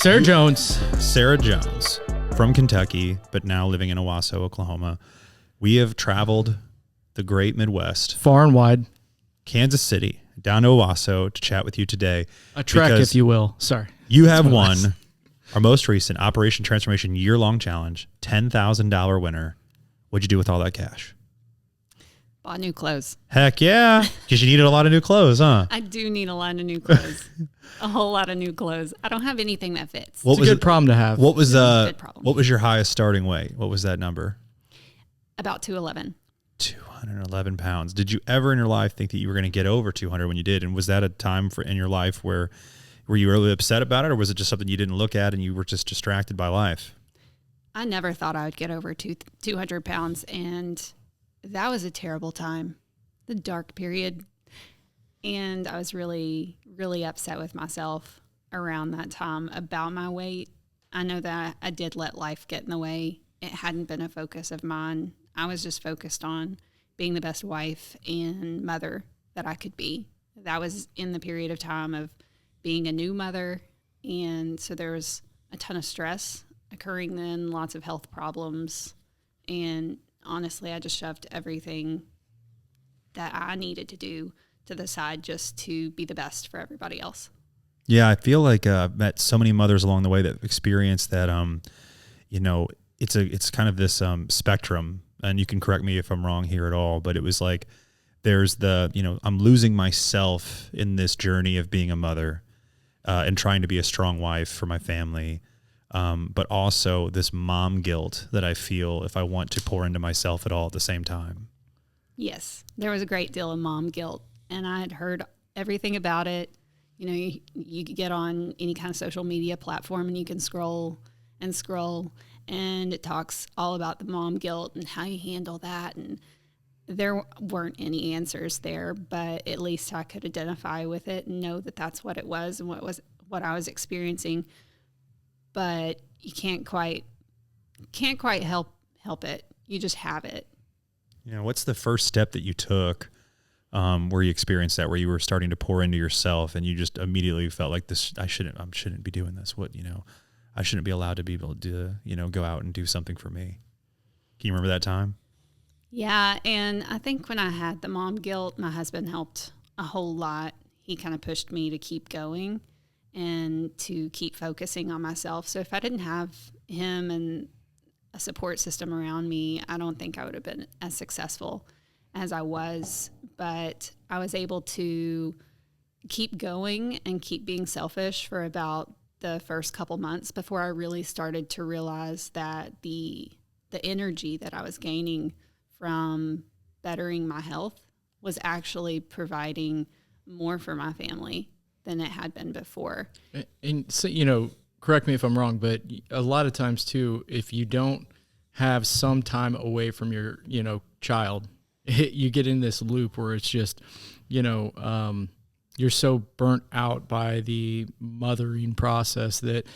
Sarah Jones. Sarah Jones from Kentucky, but now living in Owasso, Oklahoma. We have traveled the great Midwest, Far and wide. Kansas City, down to Owasso to chat with you today. A trek, if you will. Sorry. You have won our most recent Operation Transformation year-long challenge, $10,000 winner. What'd you do with all that cash? Bought new clothes. Heck yeah, because you needed a lot of new clothes, huh? I do need a lot of new clothes. A whole lot of new clothes. I don't have anything that fits. It's a good problem to have. What was good problem. what was your highest starting weight? What was that number? About 211. 211 pounds. Did you ever in your life think that you were going to get over 200 when you did? And was that a time in your life where were you really upset about it, or was it just something you didn't look at and you were just distracted by life? I never thought I would get over 200 pounds, and that was a terrible time, the dark period. And I was really, really upset with myself around that time about my weight. I know that I did let life get in the way. It hadn't been a focus of mine. I was just focused on being the best wife and mother that I could be. That was in the period of time of being a new mother. And so there was a ton of stress occurring then, lots of health problems. And honestly, I just shoved everything that I needed to do to the side just to be the best for everybody else. Yeah, I feel like I've met so many mothers along the way that experienced that, it's kind of this spectrum, and you can correct me if I'm wrong here at all, but it was like there's I'm losing myself in this journey of being a mother and trying to be a strong wife for my family. But also this mom guilt that I feel if I want to pour into myself at all at the same time. Yes, there was a great deal of mom guilt, and I had heard everything about it. You know, you could get on any kind of social media platform and you can scroll, and it talks all about the mom guilt and how you handle that. And there weren't any answers there, but at least I could identify with it and know that that's what it was and what I was experiencing. But you can't quite help it. You just have it. What's the first step that you took where you experienced that, where you were starting to pour into yourself and you just immediately felt like this, I shouldn't be doing this. I shouldn't be allowed to be able to, go out and do something for me. Can you remember that time? Yeah. And I think when I had the mom guilt, my husband helped a whole lot. He kind of pushed me to keep going and to keep focusing on myself. So if I didn't have him and a support system around me, I don't think I would have been as successful as I was. But I was able to keep going and keep being selfish for about the first couple months before I really started to realize that the energy that I was gaining from bettering my health was actually providing more for my family than it had been before. And so, correct me if I'm wrong, but a lot of times too, if you don't have some time away from your, child, you get in this loop where it's just, you're so burnt out by the mothering process that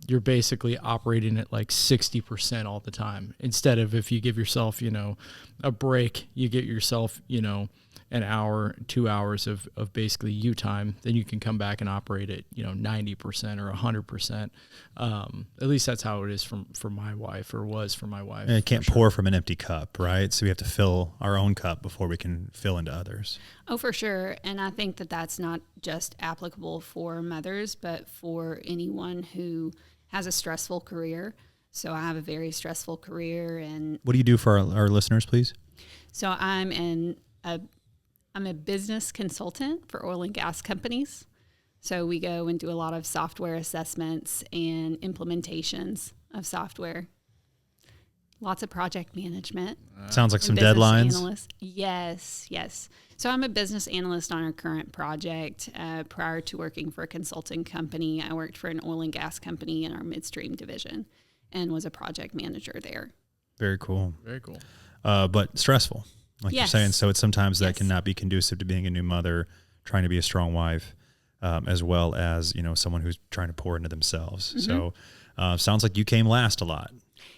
you're basically operating at like 60% all the time. Instead of if you give yourself, a break, you get yourself, an hour, 2 hours of basically you time, then you can come back and operate at, 90% or 100%. At least that's how it is for my wife, or was for my wife. And it can't pour from an empty cup, right? So we have to fill our own cup before we can fill into others. Oh, for sure. And I think that that's not just applicable for mothers, but for anyone who has a stressful career. So I have a very stressful career. And what do you do for our listeners, please? So I'm a business consultant for oil and gas companies. So we go and do a lot of software assessments and implementations of software. Lots of project management. Sounds like some deadlines. Analyst. Yes. So I'm a business analyst on our current project. Prior to working for a consulting company, I worked for an oil and gas company in our midstream division and was a project manager there. Very cool. Very cool. But stressful. Like yes. you're saying, so it's sometimes that yes. cannot be conducive to being a new mother, trying to be a strong wife, as well as, someone who's trying to pour into themselves. Mm-hmm. So sounds like you came last a lot.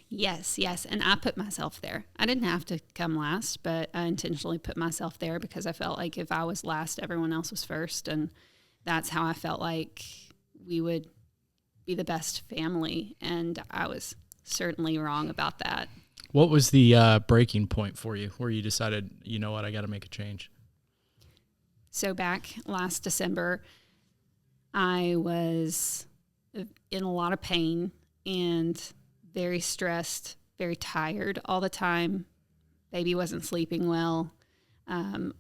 Yes. And I put myself there. I didn't have to come last, but I intentionally put myself there because I felt like if I was last, everyone else was first. And that's how I felt like we would be the best family. And I was certainly wrong about that. What was the breaking point for you where you decided, you know what, I got to make a change? So back last December, I was in a lot of pain and very stressed, very tired all the time. Baby wasn't sleeping well.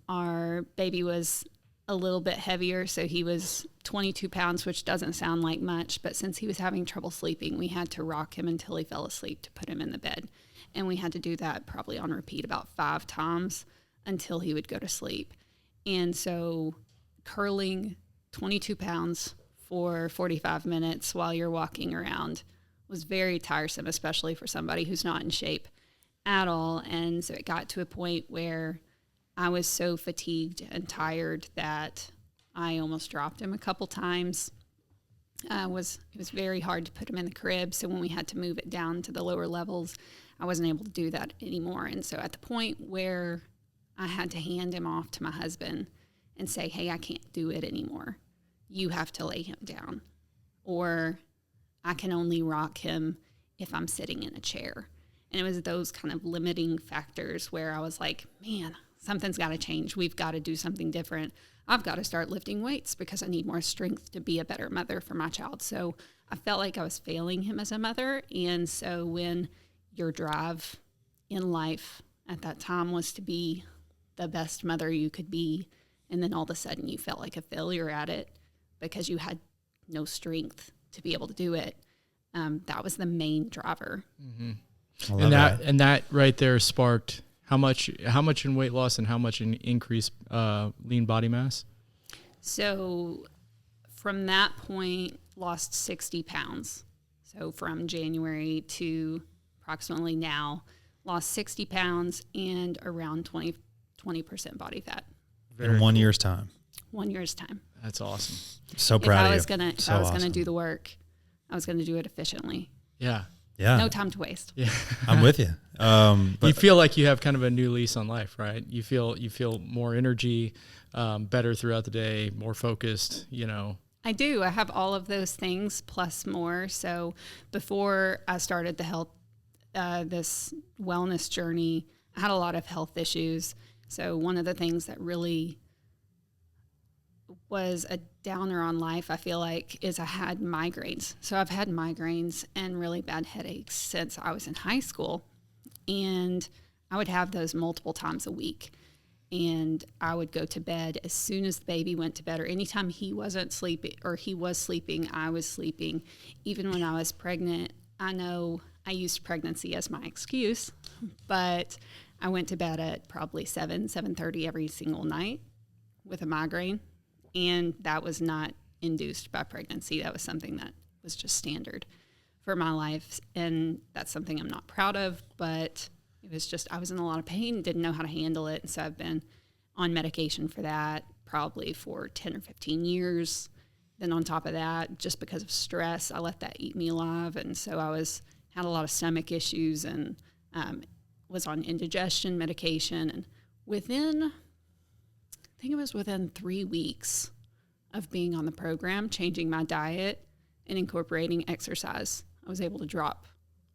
Our baby was a little bit heavier, so he was 22 pounds, which doesn't sound like much, but since he was having trouble sleeping, we had to rock him until he fell asleep to put him in the bed. And we had to do that probably on repeat about 5 times until he would go to sleep. And so curling 22 pounds for 45 minutes while you're walking around was very tiresome, especially for somebody who's not in shape at all. And so it got to a point where I was so fatigued and tired that I almost dropped him a couple times. It was very hard to put him in the crib. So when we had to move it down to the lower levels, I wasn't able to do that anymore. And so at the point where I had to hand him off to my husband and say, hey, I can't do it anymore. You have to lay him down. Or I can only rock him if I'm sitting in a chair. And it was those kind of limiting factors where I was like, man, something's got to change. We've got to do something different. I've got to start lifting weights because I need more strength to be a better mother for my child. So I felt like I was failing him as a mother. And so when your drive in life at that time was to be the best mother you could be, and then all of a sudden you felt like a failure at it because you had no strength to be able to do it, that was the main driver. Mm-hmm. And that right there sparked how much in weight loss and how much in increased lean body mass? So from that point, lost 60 pounds. So from January to approximately now, lost 60 pounds and around 20% body fat. In 1 year's time. 1 year's time. That's awesome. So proud of you. If I was gonna do the work, I was gonna do it efficiently. Yeah. Yeah. No time to waste. Yeah. I'm with you. But you feel like you have kind of a new lease on life, right? You feel more energy, better throughout the day, more focused, you know. I do. I have all of those things plus more. So before I started this wellness journey, I had a lot of health issues. So one of the things that really was a downer on life, I feel like, is I had migraines. So I've had migraines and really bad headaches since I was in high school. And I would have those multiple times a week. And I would go to bed as soon as the baby went to bed, or anytime he wasn't sleeping or he was sleeping, I was sleeping. Even when I was pregnant, I know I used pregnancy as my excuse, but I went to bed at probably 7:30 every single night with a migraine. And that was not induced by pregnancy. That was something that was just standard for my life. And that's something I'm not proud of, but it was just, I was in a lot of pain, didn't know how to handle it. And so I've been on medication for that probably for 10 or 15 years. Then on top of that, just because of stress, I let that eat me alive. And so had a lot of stomach issues and was on indigestion medication. And within 3 weeks of being on the program, changing my diet and incorporating exercise, I was able to drop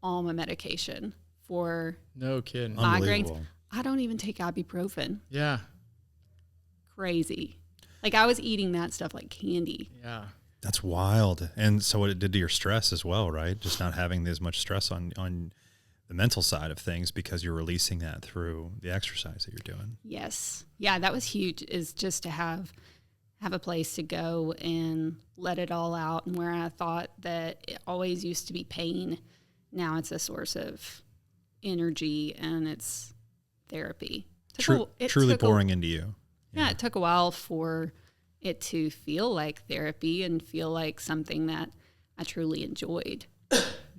all my medication for No kidding. migraines. I don't even take ibuprofen. Yeah. Crazy. Like I was eating that stuff like candy. Yeah. that's wild. And so what it did to your stress as well, right? Just not having as much stress on the mental side of things because you're releasing that through the exercise that you're doing. Yes. Yeah, that was huge, is just to have a place to go and let it all out. And where I thought that it always used to be pain, now it's a source of energy and it's therapy. Truly pouring into you. Yeah, it took a while for it to feel like therapy and feel like something that I truly enjoyed.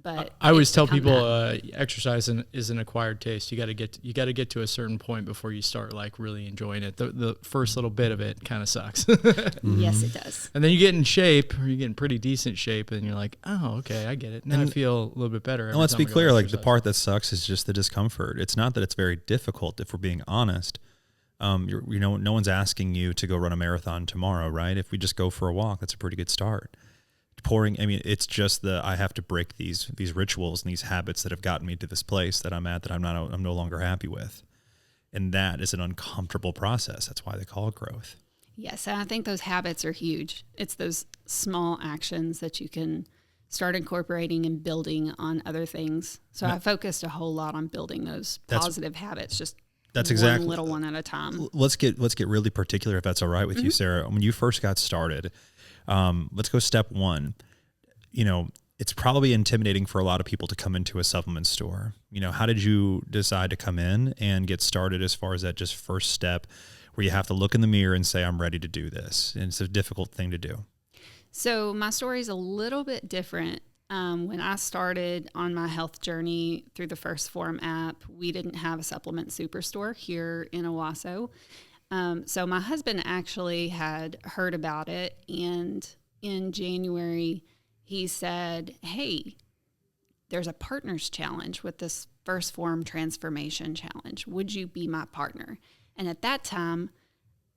But I always tell people exercise is an acquired taste. You got to get to a certain point before you start like really enjoying it. The first little bit of it kind of sucks. Yes, it does. And then you get in shape, or you get in pretty decent shape, and you're like, oh, okay, I get it. Now I feel a little bit better. And let's be clear, like the part that sucks is just the discomfort. It's not that it's very difficult, if we're being honest. No one's asking you to go run a marathon tomorrow, right? If we just go for a walk, that's a pretty good start. pouring. I mean, it's just I have to break these rituals and these habits that have gotten me to this place that I'm at, that I'm no longer happy with. And that is an uncomfortable process. That's why they call it growth. Yes, and I think those habits are huge. It's those small actions that you can start incorporating and building on other things. So I focused a whole lot on building those positive habits, just that's one exactly little one at a time. Let's get really particular, if that's all right with you, Sarah. When you first got started, let's go step one. It's probably intimidating for a lot of people to come into a supplement store. How did you decide to come in and get started as far as that just first step where you have to look in the mirror and say, I'm ready to do this? And it's a difficult thing to do. So my story is a little bit different. When I started on my health journey through the First Form app, we didn't have a supplement superstore here in Owasso. So my husband actually had heard about it, and in January, he said, hey, there's a partners challenge with this First Form Transformation Challenge. Would you be my partner? And at that time,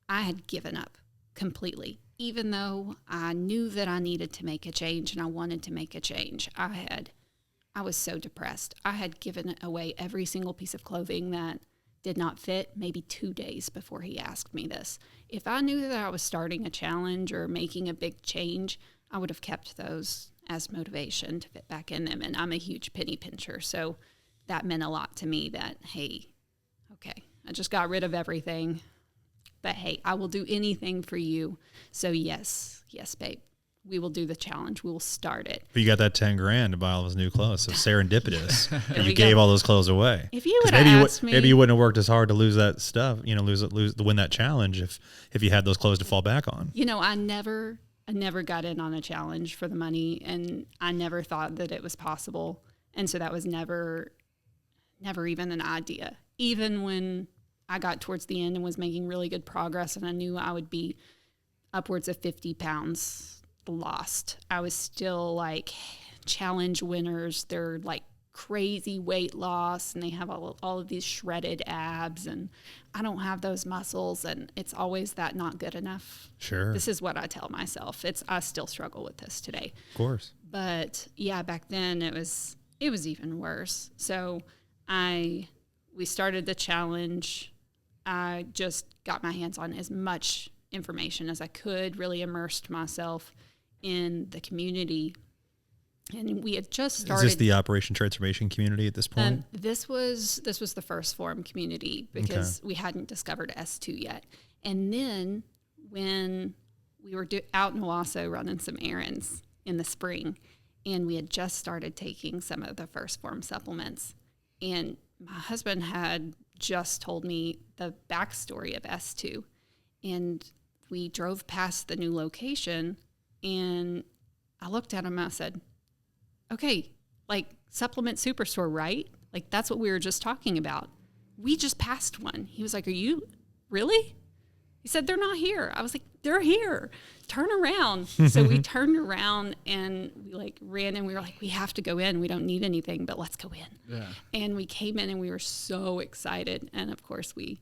I had given up completely. Even though I knew that I needed to make a change and I wanted to make a change, I was so depressed. I had given away every single piece of clothing that did not fit maybe 2 days before he asked me this. If I knew that I was starting a challenge or making a big change, I would have kept those as motivation to fit back in them. And I'm a huge penny pincher, so that meant a lot to me that, hey, okay, I just got rid of everything. But hey, I will do anything for you. So yes, babe, we will do the challenge. We will start it. But you got that 10 grand to buy all those new clothes. So serendipitous. And you gave all those clothes away. If you would have asked me, maybe you wouldn't have worked as hard to lose that stuff, lose to win that challenge if you had those clothes to fall back on. I never got in on a challenge for the money, and I never thought that it was possible. And so that was never even an idea. Even when I got towards the end and was making really good progress, and I knew I would be upwards of 50 pounds lost, I was still like, challenge winners, they're like crazy weight loss, and they have all of these shredded abs, and I don't have those muscles, and it's always that not good enough. Sure. This is what I tell myself. I still struggle with this today. Of course. But yeah, back then it was even worse. So we started the challenge. I just got my hands on as much information as I could, really immersed myself in the community. And we had just started. Is this the Operation Transformation community at this point? This was the First Form community, because we hadn't discovered S2 yet. And then when we were out in Owasso running some errands in the spring, and we had just started taking some of the First Form supplements, and my husband had just told me the backstory of S2, and we drove past the new location, and I looked at him and I said, okay, like supplement superstore, right? Like that's what we were just talking about. We just passed one. He was like, are you really? He said, they're not here. I was like, they're here. Turn around. So we turned around and we like ran, and we were like, we have to go in. We don't need anything, but let's go in. Yeah. And we came in and we were so excited. And of course we,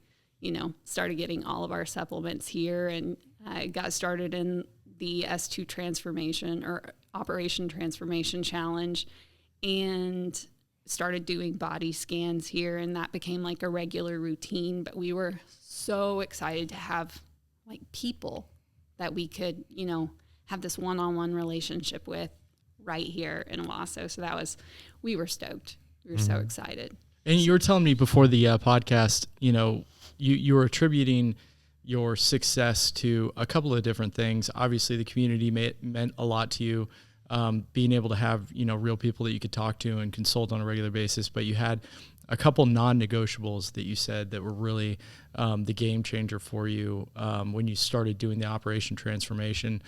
started getting all of our supplements here, and I got started in the S2 transformation or Operation Transformation Challenge, and started doing body scans here, and that became like a regular routine. But we were so excited to have like people that we could, have this one-on-one relationship with right here in Owasso. So we were stoked. We were so excited. And you were telling me before the podcast, you were attributing your success to a couple of different things. Obviously, the community meant a lot to you, being able to have, real people that you could talk to and consult on a regular basis. But you had a couple non-negotiables that you said that were really the game changer for you when you started doing the Operation Transformation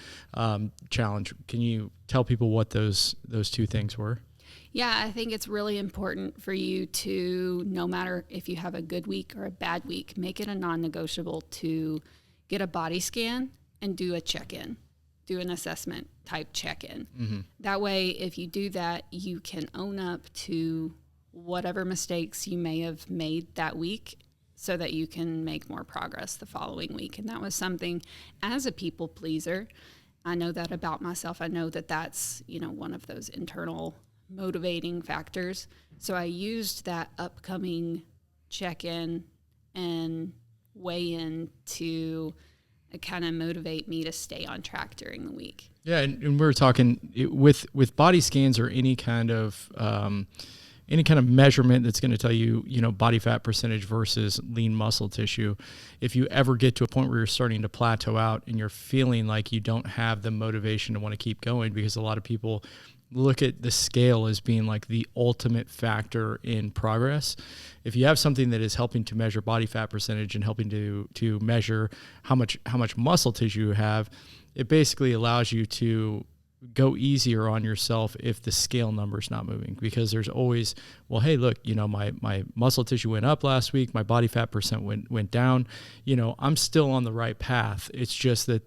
Challenge. Can you tell people what those two things were? Yeah, I think it's really important for you to, no matter if you have a good week or a bad week, make it a non-negotiable to get a body scan and do a check-in, do an assessment type check-in. Mm-hmm. That way, if you do that, you can own up to whatever mistakes you may have made that week so that you can make more progress the following week. And that was something, as a people pleaser, I know that about myself. I know that that's, one of those internal motivating factors. So I used that upcoming check-in and weigh-in to kind of motivate me to stay on track during the week. Yeah, and we were talking with body scans or any kind of measurement that's going to tell you, body fat percentage versus lean muscle tissue. If you ever get to a point where you're starting to plateau out and you're feeling like you don't have the motivation to want to keep going, because a lot of people look at the scale as being like the ultimate factor in progress. If you have something that is helping to measure body fat percentage and helping to measure how much muscle tissue you have, it basically allows you to go easier on yourself if the scale number is not moving, because there's always, well, hey, look, my muscle tissue went up last week, my body fat percent went down, I'm still on the right path. It's just that,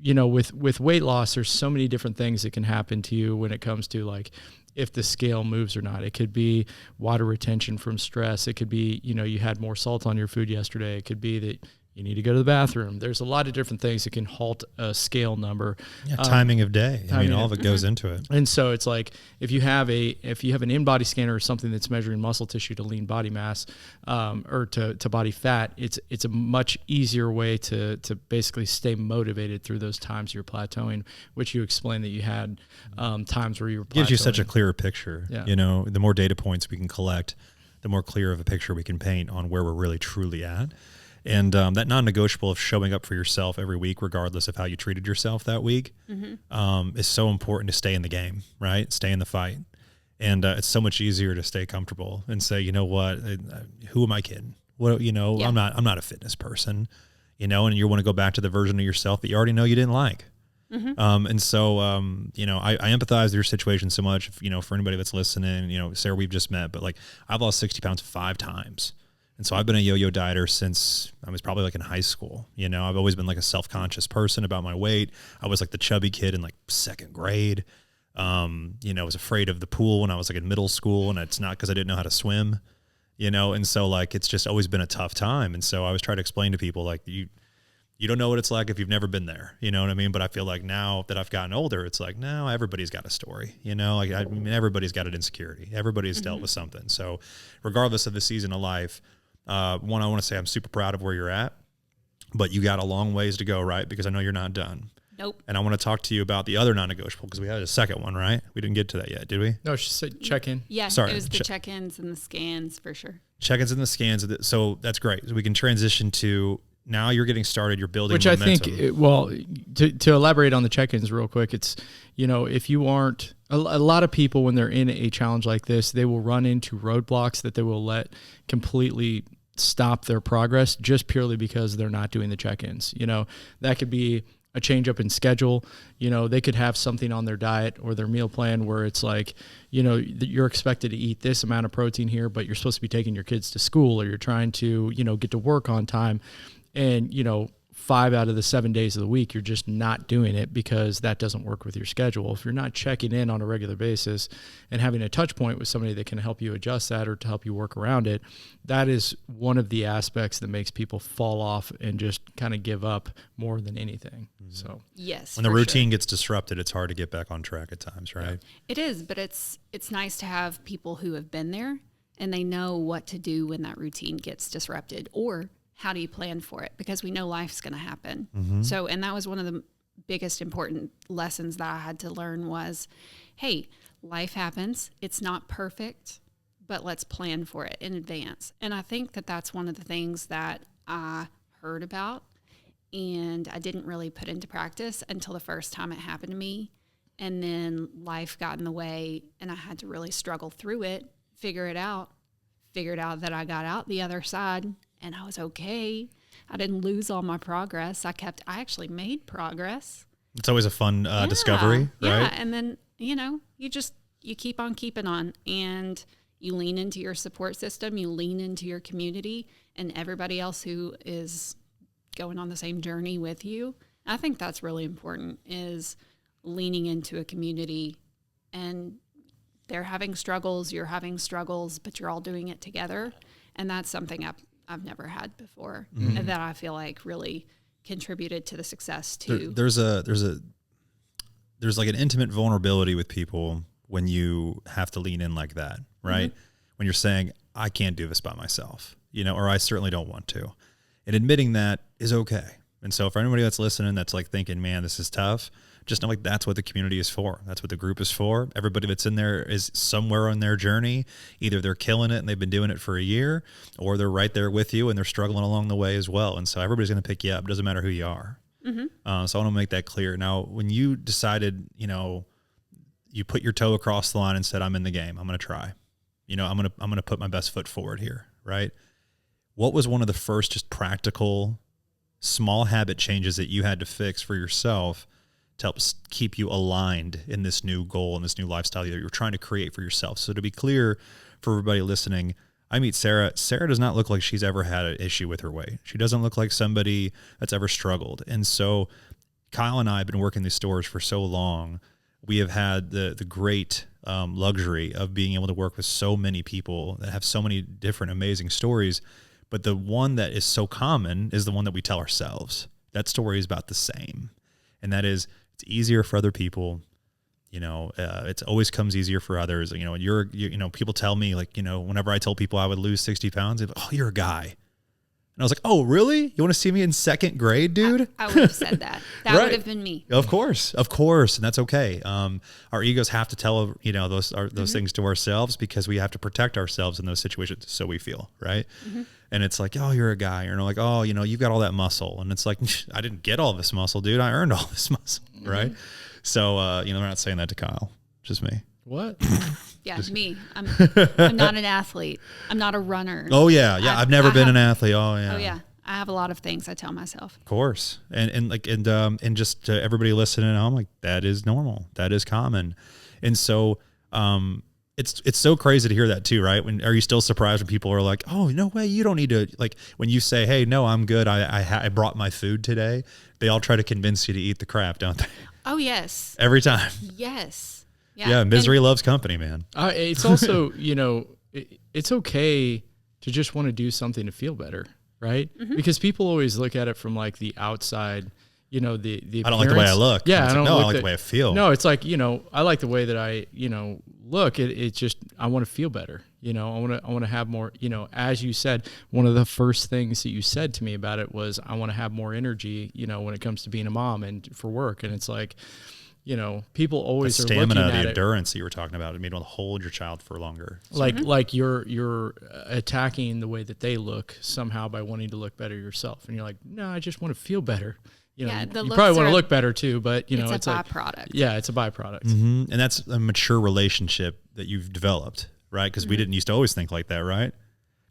with weight loss, there's so many different things that can happen to you when it comes to like if the scale moves or not. It could be water retention from stress. It could be, you had more salt on your food yesterday. It could be that you need to go to the bathroom. There's a lot of different things that can halt a scale number. Yeah, timing of day. All of it goes into it. And so it's like if you have an in-body scanner or something that's measuring muscle tissue to lean body mass, or to body fat, it's a much easier way to basically stay motivated through those times you're plateauing, which you explained that you had times where you were plateauing. Gives you such a clearer picture. Yeah. The more data points we can collect, the more clear of a picture we can paint on where we're really truly at. And that non-negotiable of showing up for yourself every week, regardless of how you treated yourself that week, is so important to stay in the game, right? Stay in the fight. And it's so much easier to stay comfortable and say, you know what, who am I kidding? Yeah. I'm not a fitness person, and you want to go back to the version of yourself that you already know you didn't like. And so, I empathize with your situation so much, for anybody that's listening, Sarah, we've just met, but like I've lost 60 pounds 5 times. And so I've been a yo-yo dieter since I was probably like in high school. I've always been like a self-conscious person about my weight. I was like the chubby kid in like 2nd grade. I was afraid of the pool when I was like in middle school, and it's not because I didn't know how to swim, and so like it's just always been a tough time. And so I always try to explain to people like you don't know what it's like if you've never been there, you know what I mean? But I feel like now that I've gotten older, it's like, no, everybody's got a story, everybody's got an insecurity. Everybody's dealt with something. So regardless of the season of life, I want to say I'm super proud of where you're at, but you got a long ways to go, right? Because I know you're not done. Nope. And I want to talk to you about the other non-negotiable, because we had a second one, right? We didn't get to that yet, did we? No, she said check-in. Yeah, Sorry. It was the check-ins and the scans for sure. Check-ins and the scans. So that's great. So we can transition to now you're getting started. You're building Which momentum. I think, to elaborate on the check-ins real quick, it's, if you aren't, a lot of people when they're in a challenge like this, they will run into roadblocks that they will let completely stop their progress just purely because they're not doing the check-ins. That could be a change up in schedule. They could have something on their diet or their meal plan where it's like, you're expected to eat this amount of protein here, but you're supposed to be taking your kids to school, or you're trying to, get to work on time. And, 5 out of the 7 days of the week, you're just not doing it because that doesn't work with your schedule. If you're not checking in on a regular basis and having a touch point with somebody that can help you adjust that or to help you work around it, that is one of the aspects that makes people fall off and just kind of give up more than anything. So yes, when the routine gets disrupted, it's hard to get back on track at times, right? It is, but it's nice to have people who have been there and they know what to do when that routine gets disrupted, or how do you plan for it? Because we know life's going to happen. So, and that was one of the biggest important lessons that I had to learn was, hey, life happens. It's not perfect, but let's plan for it in advance. And I think that that's one of the things that I heard about and I didn't really put into practice until the first time it happened to me. And then life got in the way and I had to really struggle through it, figured out that I got out the other side and I was okay. I didn't lose all my progress. I actually made progress. It's always a fun discovery, right? Yeah, and then, you keep on keeping on, and you lean into your support system, you lean into your community, and everybody else who is going on the same journey with you. I think that's really important, is leaning into a community, and they're having struggles, you're having struggles, but you're all doing it together. And that's something I've never had before, and that I feel like really contributed to the success too. There's like an intimate vulnerability with people when you have to lean in like that, right? Mm-hmm. When you're saying, I can't do this by myself, or I certainly don't want to. And admitting that is okay. And so for anybody that's listening, that's like thinking, man, this is tough, just know like that's what the community is for. That's what the group is for. Everybody that's in there is somewhere on their journey. Either they're killing it and they've been doing it for a year, or they're right there with you and they're struggling along the way as well. And so everybody's going to pick you up. It doesn't matter who you are. Mm-hmm. So I want to make that clear. Now, when you decided, you put your toe across the line and said, I'm in the game, I'm going to try, I'm going to put my best foot forward here. Right. What was one of the first just practical small habit changes that you had to fix for yourself to help keep you aligned in this new goal and this new lifestyle that you're trying to create for yourself? So to be clear for everybody listening, I meet Sarah. Sarah does not look like she's ever had an issue with her weight. She doesn't look like somebody that's ever struggled. And so Kyle and I have been working these stores for so long. We have had the great luxury of being able to work with so many people that have so many different amazing stories. But the one that is so common is the one that we tell ourselves. That story is about the same. And that is, it's easier for other people. It always comes easier for others. People tell me like, whenever I told people I would lose 60 pounds, they're like, oh, you're a guy. And I was like, oh, really? You want to see me in second grade, dude? I would have said that. That right. would have been me. Of course. And that's okay. Our egos have to tell, those mm-hmm. things to ourselves because we have to protect ourselves in those situations. So we feel, right. Mm-hmm. And it's like, oh, you're a guy. Or like, oh, you've got all that muscle. And it's like, I didn't get all this muscle, dude. I earned all this muscle. Mm-hmm. Right. So, they're not saying that to Kyle, just me. What? Yeah, me. I'm not an athlete. I'm not a runner. Oh yeah. Yeah. I've never been an athlete. Oh yeah. Oh yeah. I have a lot of things I tell myself. Of course. And just to everybody listening at home, like that is normal. That is common. And so, it's so crazy to hear that too, right? Are you still surprised when people are like, oh, no way, you don't need to, like when you say, hey, no, I'm good. I brought my food today. They all try to convince you to eat the crap, don't they? Oh yes. Every time. Yes. Yeah. Misery loves company, man. It's also, it's okay to just want to do something to feel better, right? Mm-hmm. Because people always look at it from like the outside, the I don't like the way I look. Yeah. I like the way I feel. No, it's like, I like the way that I, look. It's just, I want to feel better. I want to have more, as you said, one of the first things that you said to me about it was I want to have more energy, when it comes to being a mom and for work. And it's like, people always the are stamina, looking at the endurance that you were talking about, being able to hold your child for longer. Like you're attacking the way that they look somehow by wanting to look better yourself. And you're like, no, I just want to feel better. You probably want to look better too, but it's a byproduct. Like, yeah, it's a byproduct. Mm-hmm. And that's a mature relationship that you've developed, right? Because we didn't used to always think like that, right?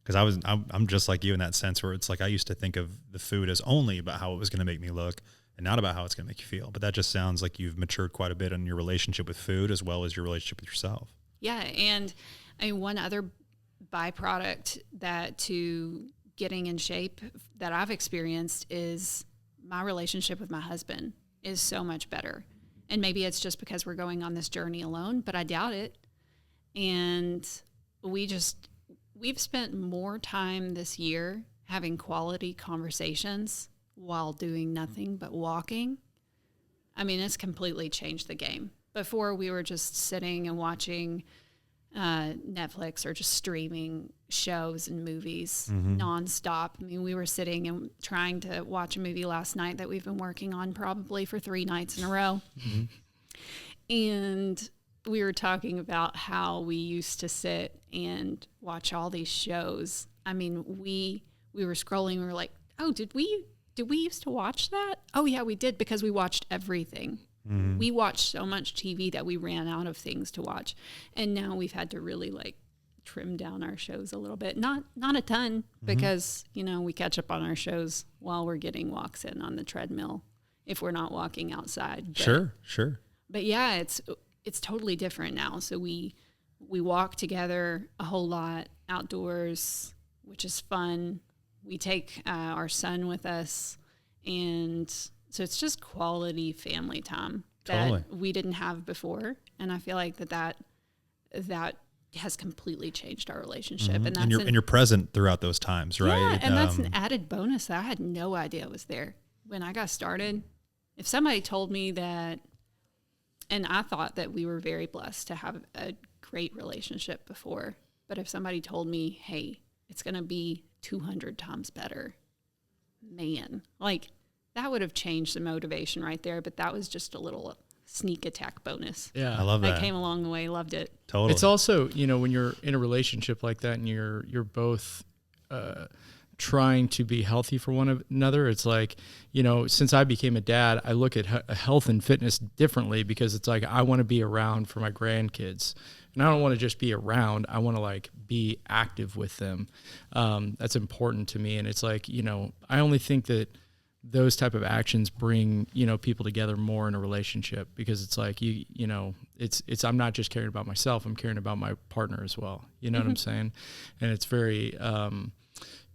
Because I'm just like you in that sense where it's like I used to think of the food as only about how it was going to make me look and not about how it's going to make you feel. But that just sounds like you've matured quite a bit in your relationship with food as well as your relationship with yourself. Yeah, and one other byproduct that to getting in shape that I've experienced is my relationship with my husband is so much better. And maybe it's just because we're going on this journey alone, but I doubt it. And we've spent more time this year having quality conversations while doing nothing but walking. I mean, it's completely changed the game. Before we were just sitting and watching Netflix or just streaming shows and movies nonstop. I mean, we were sitting and trying to watch a movie last night that we've been working on probably for 3 nights in a row. Mm-hmm. And we were talking about how we used to sit and watch all these shows. I mean, we were scrolling. We were like, oh, did we used to watch that? Oh yeah, we did, because we watched everything. Mm-hmm. We watched so much TV that we ran out of things to watch. And now we've had to really like trim down our shows a little bit. Not a ton, because, we catch up on our shows while we're getting walks in on the treadmill if we're not walking outside. But, Sure. But yeah, it's totally different now. So we walk together a whole lot outdoors, which is fun. We take our son with us, and so it's just quality family time that we didn't have before. And I feel like that has completely changed our relationship. Mm-hmm. And that's and you're present throughout those times, right? Yeah, and that's an added bonus that I had no idea was there. when I got started, if somebody told me that, and I thought that we were very blessed to have a great relationship before, but if somebody told me, hey, it's going to be 200 times better, man, like that would have changed the motivation right there. But that was just a little sneak attack bonus. Yeah. I love that. I came along the way, loved it. Totally. It's also, you know, when you're in a relationship like that and you're both trying to be healthy for one another, it's like, you know, since I became a dad, I look at health and fitness differently, because it's like I want to be around for my grandkids. And I don't want to just be around. I want to like be active with them. That's important to me. And it's like, you know, I only think that those type of actions bring, you know, people together more in a relationship, because it's like, you know, it's, I'm not just caring about myself. I'm caring about my partner as well. You know what I'm saying? And it's very,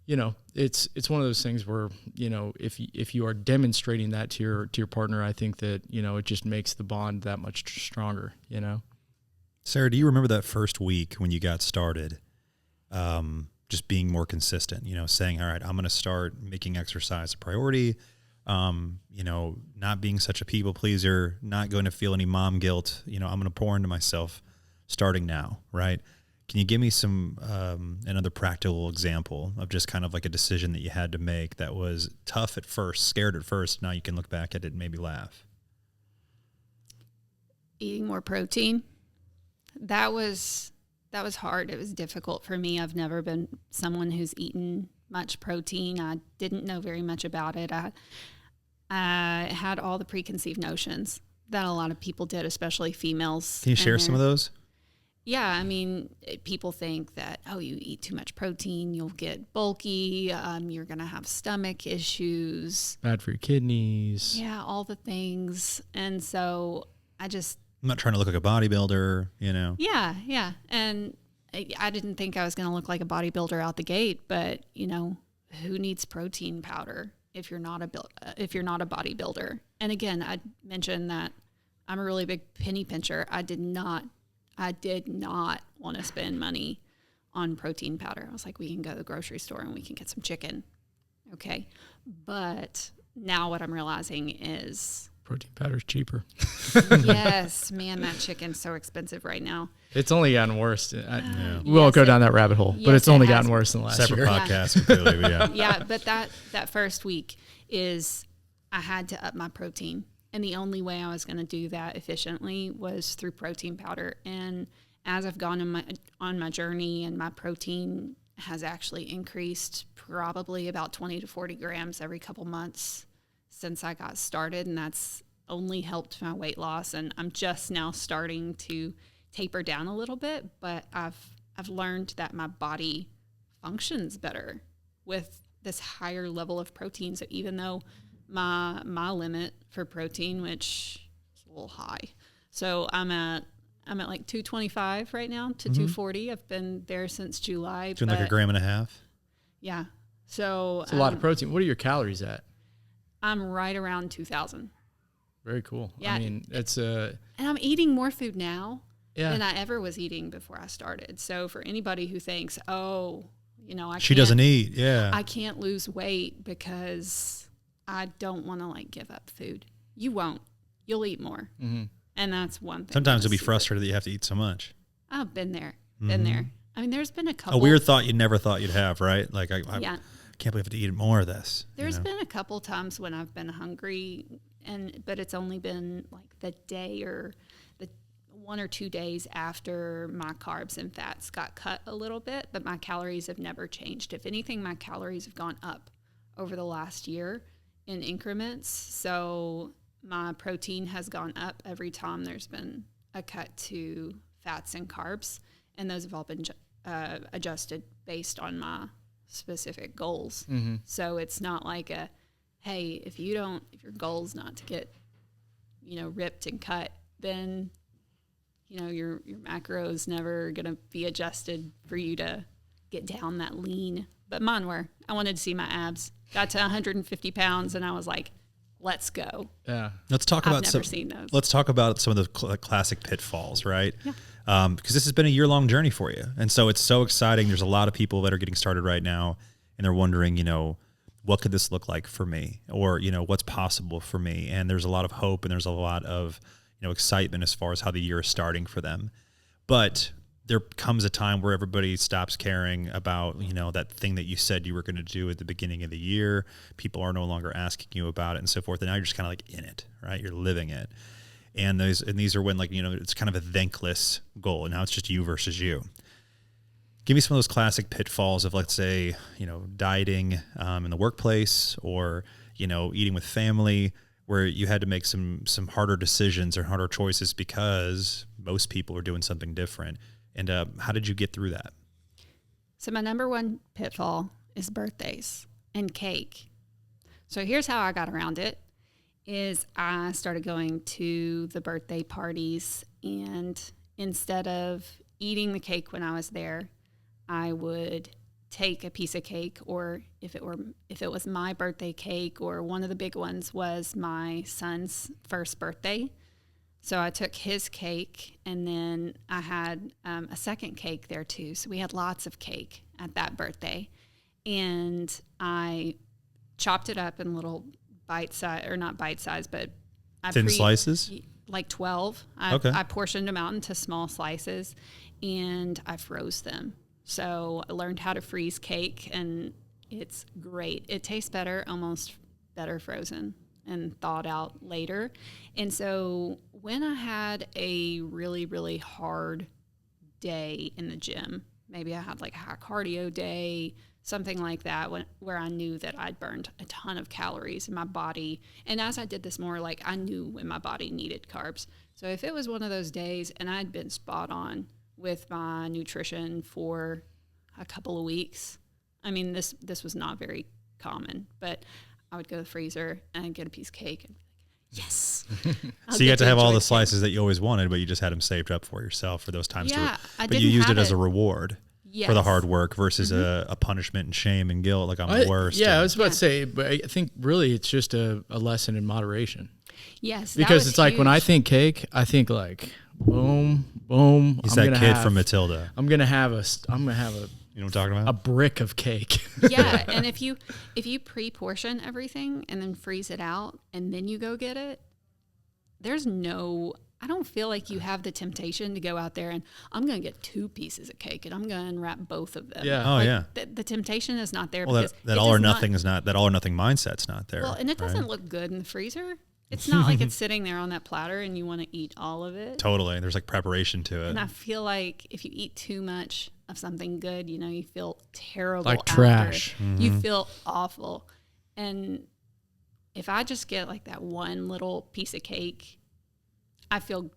you know, it's one of those things where, you know, if you are demonstrating that to your partner, I think that, you know, it just makes the bond that much stronger, you know? Sarah, do you remember that first week when you got started? Just being more consistent, you know, saying, all right, I'm going to start making exercise a priority, you know, not being such a people pleaser, not going to feel any mom guilt, you know, I'm going to pour into myself starting now, right? Can you give me some, another practical example of just kind of like a decision that you had to make that was tough at first, scared at first, now you can look back at it and maybe laugh? Eating more protein. That was hard. It was difficult for me. I've never been someone who's eaten much protein. I didn't know very much about it. I had all the preconceived notions that a lot of people did, especially females. Can you share some of those? Yeah, I mean, people think that, oh, you eat too much protein, you'll get bulky, you're going to have stomach issues. Bad for your kidneys. Yeah, all the things. And so I'm not trying to look like a bodybuilder, you know? Yeah. And I didn't think I was going to look like a bodybuilder out the gate, but, you know, who needs protein powder if you're not a bodybuilder? And again, I mentioned that I'm a really big penny pincher. I did not want to spend money on protein powder. I was like, we can go to the grocery store and we can get some chicken. Okay. But now what I'm realizing is Protein powder's cheaper. yes, man, that chicken's so expensive right now. It's only gotten worse. We yes, won't go down that rabbit hole, but it's only gotten worse than last Separate year. podcast, completely, but yeah. Yeah, but that first week is I had to up my protein. And the only way I was going to do that efficiently was through protein powder. And as I've gone on my journey, and my protein has actually increased probably about 20 to 40 grams every couple months since I got started, and that's only helped my weight loss. And I'm just now starting to taper down a little bit, but I've learned that my body functions better with this higher level of protein. So even though my limit for protein, which is a little high, so I'm at like 225 right now to 240. I've been there since July. Doing like a gram and a half. Yeah. So it's a lot of protein. What are your calories at? I'm right around 2,000. Very cool. Yeah. I mean, it's and I'm eating more food now yeah. than I ever was eating before I started. So for anybody who thinks, oh, you know, she doesn't eat. Yeah. I can't lose weight because I don't want to like give up food. You won't. You'll eat more. Mm-hmm. And that's one thing. Sometimes you'll be frustrated that you have to eat so much. I've been there. Been there. I mean, there's been a couple. A weird thought you never thought you'd have, right? Like, I can't believe I have to eat more of this. There's been a couple times when I've been hungry, but it's only been like the day or the 1 or 2 days after my carbs and fats got cut a little bit, but my calories have never changed. If anything, my calories have gone up over the last year in increments. So my protein has gone up every time there's been a cut to fats and carbs, and those have all been adjusted based on my specific goals. Mm-hmm. So it's not like hey, if your goal's not to get, ripped and cut, then, your macro is never going to be adjusted for you to get down that lean. But mine were. I wanted to see my abs. Got to 150 pounds, and I was like, let's go. Yeah. Let's talk about seen those. Let's talk about some of the classic pitfalls, right? Yeah. Because this has been a year-long journey for you. And so it's so exciting. There's a lot of people that are getting started right now, and they're wondering, what could this look like for me, or, you know, what's possible for me. And there's a lot of hope and there's a lot of, you know, excitement as far as how the year is starting for them. But there comes a time where everybody stops caring about, you know, that thing that you said you were going to do at the beginning of the year. People are no longer asking you about it and so forth. And now you're just kind of like in it, right? You're living it. And these are when, like, you know, it's kind of a thankless goal. And now it's just you versus you. Give me some of those classic pitfalls of, let's say, you know, dieting in the workplace, or, you know, eating with family, where you had to make some harder decisions or harder choices because most people are doing something different. And how did you get through that? So my number one pitfall is birthdays and cake. So here's how I got around it. Is I started going to the birthday parties, and instead of eating the cake when I was there, I would take a piece of cake, or if it was my birthday cake, or one of the big ones was my son's first birthday. So I took his cake, and then I had a second cake there too. So we had lots of cake at that birthday, and I chopped it up in little bite size, or not bite size, but thin slices, like 12. I portioned them out into small slices, and I froze them. So I learned how to freeze cake, and it's great. It tastes better, almost better frozen and thawed out later. And so when I had a really, really hard day in the gym, maybe I had like a high cardio day, something like that, where I knew that I'd burned a ton of calories in my body. And as I did this more, like, I knew when my body needed carbs. So if it was one of those days and I'd been spot on with my nutrition for a couple of weeks, I mean, this was not very common, but I would go to the freezer and I'd get a piece of cake and be like, yes. So you had to have all the slices that you always wanted, but you just had them saved up for yourself for those times. Yeah, but you used it as a reward. Yes. For the hard work versus a punishment and shame and guilt, like I'm the worst. Yeah, I was about to say, but I think really it's just a lesson in moderation. Yes, because it's huge. Like when I think cake, I think like boom, boom. He's that kid from Matilda. I'm gonna have a. You know what I'm talking about? A brick of cake. Yeah, and if you pre-portion everything and then freeze it out and then you go get it, I don't feel like you have the temptation to go out there and I'm going to get 2 pieces of cake and I'm going to unwrap both of them. Yeah. Oh, yeah. The temptation is not there. Well, because that all or nothing is not, that all or nothing mindset's not there. Well, and it doesn't look good in the freezer. It's not like it's sitting there on that platter and you want to eat all of it. Totally. There's like preparation to it. And I feel like if you eat too much of something good, you know, you feel terrible. Like after. trash. Mm-hmm. You feel awful. And if I just get like that one little piece of cake, I feel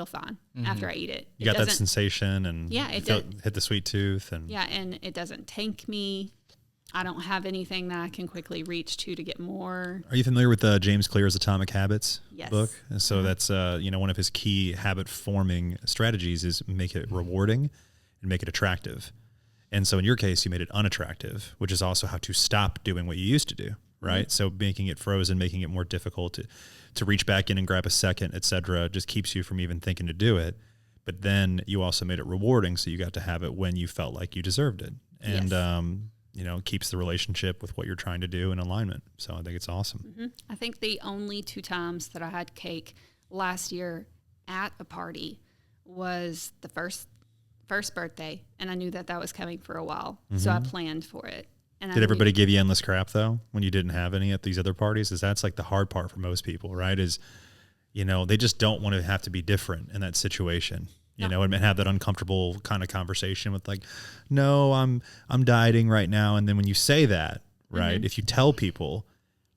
fine after I eat it. You got that sensation and hit the sweet tooth. And and it doesn't tank me. I don't have anything that I can quickly reach to get more. Are you familiar with James Clear's Atomic Habits book? And so that's one of his key habit forming strategies is make it rewarding and make it attractive. And so in your case, you made it unattractive, which is also how to stop doing what you used to do, right? Mm-hmm. So making it frozen, making it more difficult to reach back in and grab a second, et cetera, just keeps you from even thinking to do it. But then you also made it rewarding, so you got to have it when you felt like you deserved it. And, keeps the relationship with what you're trying to do in alignment. So I think it's awesome. Mm-hmm. I think the only 2 times that I had cake last year at a party was the first birthday, and I knew that was coming for a while, so I planned for it. And did everybody give you endless crap though when you didn't have any at these other parties? Is that's like the hard part for most people, right? Is they just don't want to have to be different in that situation. And have that uncomfortable kind of conversation with like, no, I'm dieting right now. And then when you say that, right, if you tell people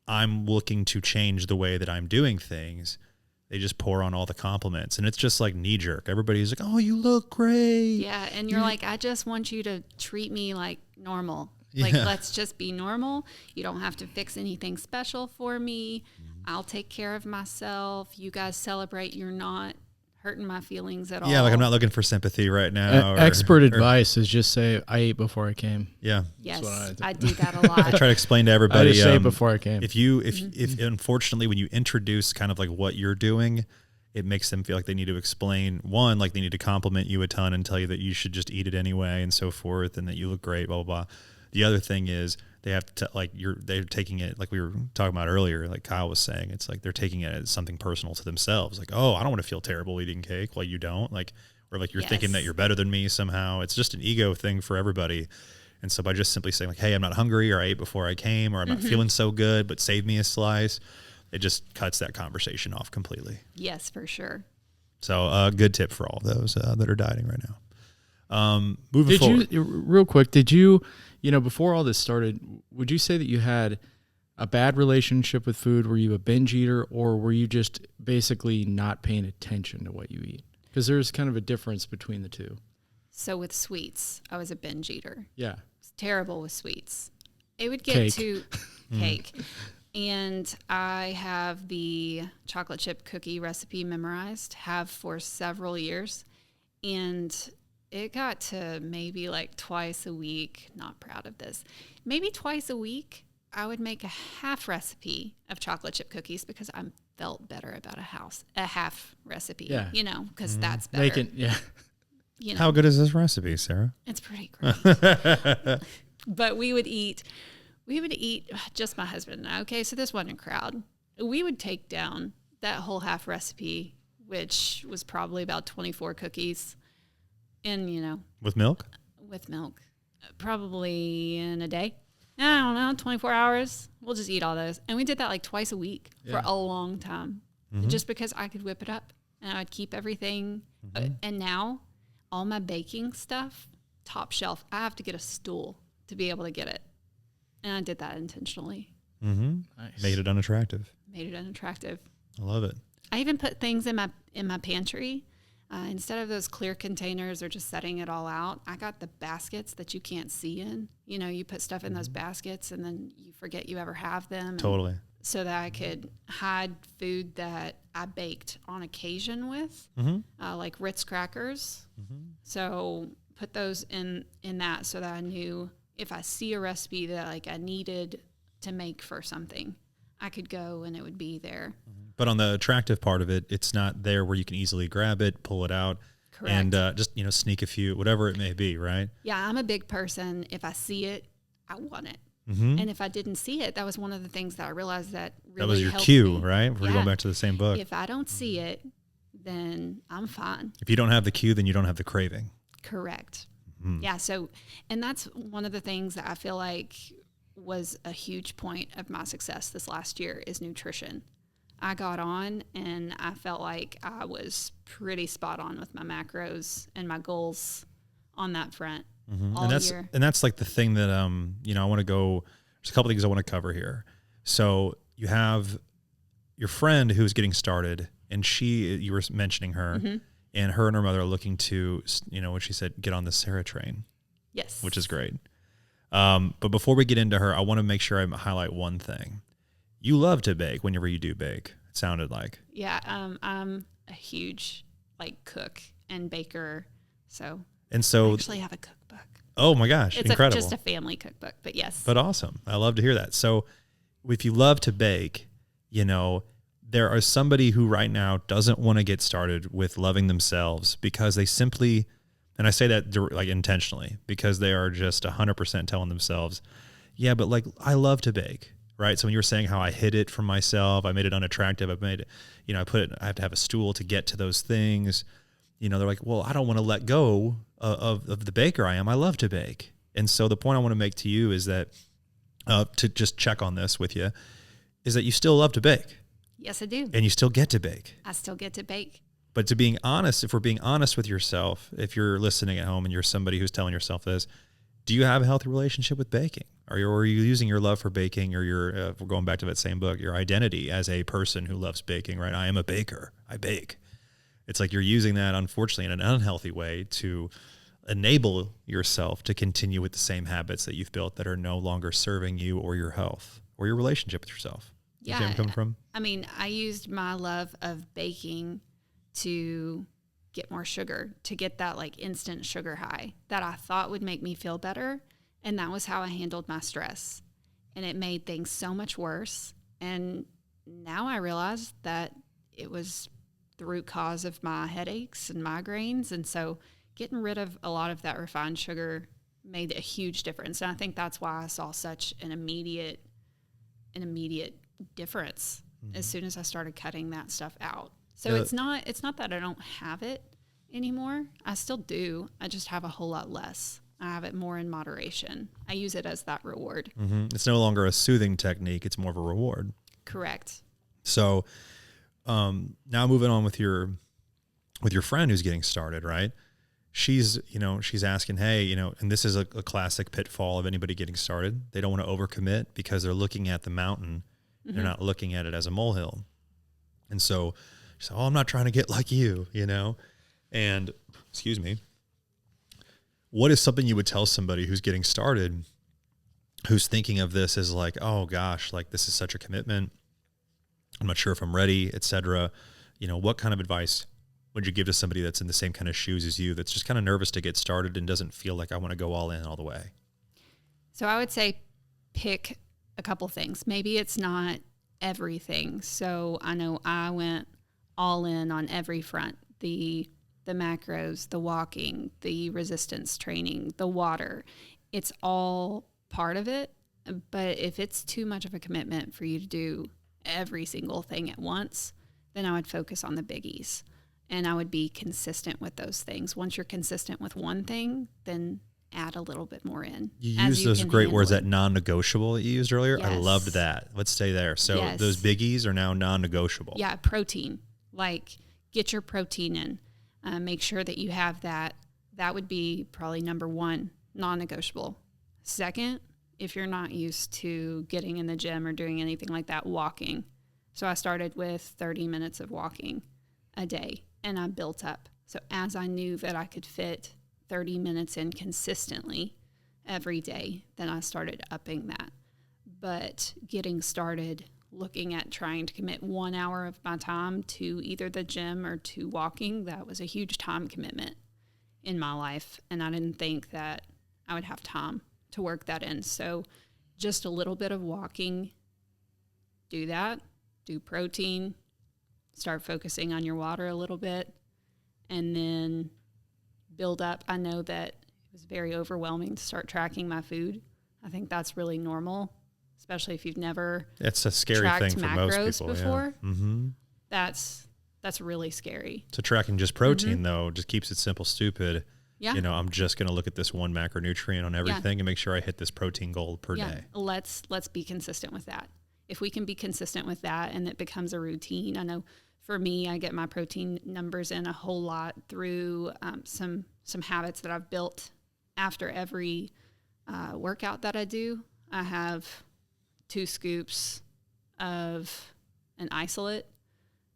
I'm looking to change the way that I'm doing things, they just pour on all the compliments. And it's just like knee jerk. Everybody's like, oh, you look great. Yeah. And you're like, I just want you to treat me like normal. Like, let's just be normal. You don't have to fix anything special for me. I'll take care of myself. You guys celebrate. You're not hurting my feelings at all. Yeah, like I'm not looking for sympathy right now. Expert advice is just say, I ate before I came. Yeah. Yes, I do that a lot. I try to explain to everybody. I just say before I came. If unfortunately, when you introduce kind of like what you're doing, it makes them feel like they need to explain, one, like they need to compliment you a ton and tell you that you should just eat it anyway and so forth and that you look great, blah, blah, blah. The other thing is they have to they're taking it, like we were talking about earlier, like Kyle was saying, it's like they're taking it as something personal to themselves. Like, oh, I don't want to feel terrible eating cake. Well, you don't, like, or like you're thinking that you're better than me somehow. It's just an ego thing for everybody. And so by just simply saying like, hey, I'm not hungry, or I ate before I came, or I'm not feeling so good, but save me a slice, it just cuts that conversation off completely. Yes, for sure. So a good tip for all of those that are dieting right now. Moving forward. Real quick, did you, before all this started, would you say that you had a bad relationship with food? Were you a binge eater, or were you just basically not paying attention to what you eat? Because there's kind of a difference between the two. So with sweets, I was a binge eater. Yeah. It's terrible with sweets. It would get Cake. to cake. And I have the chocolate chip cookie recipe memorized, have for several years. And it got to maybe like twice a week. Not proud of this. Maybe twice a week, I would make a half recipe of chocolate chip cookies because I felt better about a half recipe. Yeah. Because that's better. How good is this recipe, Sarah? It's pretty great. But we would eat just my husband and I. Okay, so this wasn't a crowd. We would take down that whole half recipe, which was probably about 24 cookies, and With milk? with milk, probably in a day. I don't know, 24 hours. We'll just eat all those, and we did that like twice a week for a long time, just because I could whip it up and I would keep everything. And now, all my baking stuff, top shelf. I have to get a stool to be able to get it. And I did that intentionally. Nice. Made it unattractive. I love it. I even put things in my pantry. Instead of those clear containers or just setting it all out, I got the baskets that you can't see in. You put stuff in those baskets and then you forget you ever have them. Totally. So that I could hide food that I baked on occasion with, like Ritz crackers. So put those in that so that I knew if I see a recipe that like I needed to make for something, I could go and it would be there. But on the attractive part of it, it's not there where you can easily grab it, pull it out, Correct. and just sneak a few, whatever it may be, right? Yeah, I'm a big person. If I see it, I want it. And if I didn't see it, that was one of the things that I realized that really That was your helped cue, me. right? We're going back to the same book. If I don't see it, then I'm fine. If you don't have the cue, then you don't have the craving. Correct. Yeah. So, and that's one of the things that I feel like was a huge point of my success this last year is nutrition. I got on and I felt like I was pretty spot on with my macros and my goals on that front all year. And that's like the thing that, I want to go, there's a couple things I want to cover here. So you have your friend who's getting started and you were mentioning her and her mother are looking to, what she said, get on the Sarah train. Yes. Which is great. But before we get into her, I want to make sure I highlight one thing. You love to bake whenever you do bake, it sounded like. Yeah, I'm a huge cook and baker. So I actually have a cookbook. Oh my gosh, it's incredible. Just a family cookbook, but yes. But awesome. I love to hear that. So if you love to bake, there are somebody who right now doesn't want to get started with loving themselves because they simply, and I say that intentionally, because they are just 100% telling themselves, yeah, but I love to bake, right? So when you were saying how I hid it from myself, I made it unattractive, I made it, I have to have a stool to get to those things. They're like, well, I don't want to let go of the baker I am. I love to bake. And so the point I want to make to you is that, to just check on this with you, is that you still love to bake. Yes, I do. And you still get to bake. I still get to bake. But to being honest, if we're being honest with yourself, if you're listening at home and you're somebody who's telling yourself this, do you have a healthy relationship with baking? Or are you using your love for baking or we're going back to that same book, your identity as a person who loves baking, right? I am a baker. I bake. It's like you're using that, unfortunately, in an unhealthy way to enable yourself to continue with the same habits that you've built that are no longer serving you or your health or your relationship with yourself. Yeah. You see where I'm coming from? I mean, I used my love of baking to get more sugar, to get that instant sugar high that I thought would make me feel better. And that was how I handled my stress. And it made things so much worse. And now I realize that it was the root cause of my headaches and migraines. And so getting rid of a lot of that refined sugar made a huge difference. And I think that's why I saw such an immediate difference as soon as I started cutting that stuff out. So it's not that I don't have it anymore. I still do. I just have a whole lot less. I have it more in moderation. I use it as that reward. It's no longer a soothing technique. It's more of a reward. Correct. So now moving on with your friend who's getting started, right? She's asking, hey, and this is a classic pitfall of anybody getting started. They don't want to overcommit because they're looking at the mountain. They're not looking at it as a molehill. And so she's like, oh, I'm not trying to get like you, and excuse me. What is something you would tell somebody who's getting started, who's thinking of this as like, oh gosh, like this is such a commitment. I'm not sure if I'm ready, et cetera. What kind of advice would you give to somebody that's in the same kind of shoes as you, that's just kind of nervous to get started and doesn't feel like I want to go all in all the way? So I would say pick a couple things. Maybe it's not everything. So I know I went all in on every front, the macros, the walking, the resistance training, the water. It's all part of it. But if it's too much of a commitment for you to do every single thing at once, then I would focus on the biggies. And I would be consistent with those things. Once you're consistent with one thing, then add a little bit more in. You use those great words, that non-negotiable that you used earlier. Yes. I loved that. Let's stay there. So those biggies are now non-negotiable. Yeah, protein. Like, get your protein in. Make sure that you have that. That would be probably number one, non-negotiable. Second, if you're not used to getting in the gym or doing anything like that, walking. So I started with 30 minutes of walking a day, and I built up. So as I knew that I could fit 30 minutes in consistently every day, then I started upping that. But getting started, looking at trying to commit 1 hour of my time to either the gym or to walking, that was a huge time commitment in my life. And I didn't think that I would have time to work that in. So just a little bit of walking, do that, do protein, start focusing on your water a little bit, and then build up. I know that it was very overwhelming to start tracking my food. I think that's really normal, especially if you've never It's a scary thing for most people before. Yeah. Mm-hmm. That's really scary. So tracking just protein though just keeps it simple, stupid. Yeah. I'm just going to look at this one macronutrient on everything and make sure I hit this protein goal per day. Let's be consistent with that. If we can be consistent with that and it becomes a routine, I know for me, I get my protein numbers in a whole lot through some habits that I've built after every workout that I do. I have 2 scoops of an isolate.